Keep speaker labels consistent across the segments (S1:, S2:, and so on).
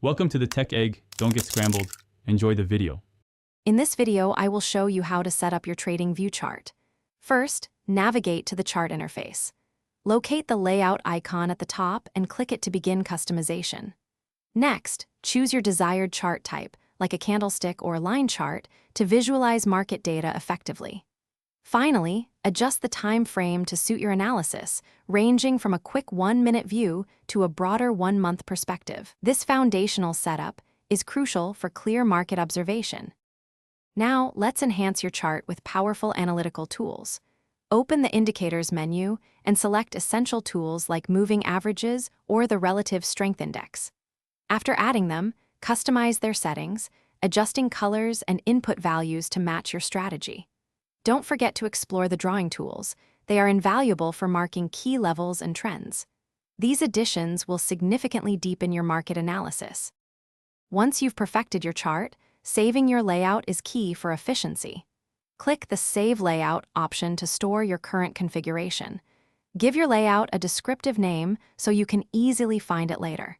S1: Welcome to the Tech Egg. Don't get scrambled. Enjoy the video.
S2: In this video, I will show you how to set up your TradingView chart. First, navigate to the chart interface. Locate the layout icon at the top and click it to begin customization. Next, choose your desired chart type, like a candlestick or line chart, to visualize market data effectively. Finally, adjust the time frame to suit your analysis, ranging from a quick 1-minute view to a broader 1-month perspective. This foundational setup is crucial for clear market observation. Now, let's enhance your chart with powerful analytical tools. Open the Indicators menu and select essential tools like Moving Averages or the Relative Strength Index. After adding them, customize their settings, adjusting colors and input values to match your strategy. Don't forget to explore the drawing tools. They are invaluable for marking key levels and trends. These additions will significantly deepen your market analysis. Once you've perfected your chart, saving your layout is key for efficiency. Click the Save Layout option to store your current configuration. Give your layout a descriptive name so you can easily find it later.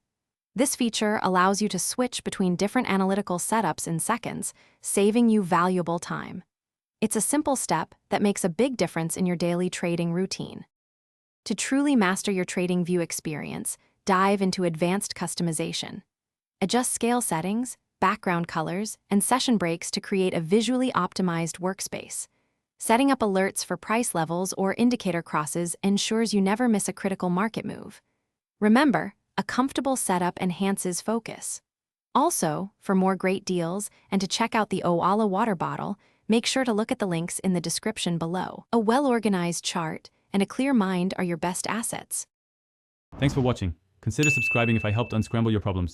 S2: This feature allows you to switch between different analytical setups in seconds, saving you valuable time. It's a simple step that makes a big difference in your daily trading routine. To truly master your TradingView experience, dive into advanced customization. Adjust scale settings, background colors, and session breaks to create a visually optimized workspace. Setting up alerts for price levels or indicator crosses ensures you never miss a critical market move. Remember, a comfortable setup enhances focus. Also, for more great deals and to check out the Oala water bottle, make sure to look at the links in the description below. A well-organized chart and a clear mind are your best assets.
S1: Thanks for watching. Consider subscribing if I helped unscramble your problems.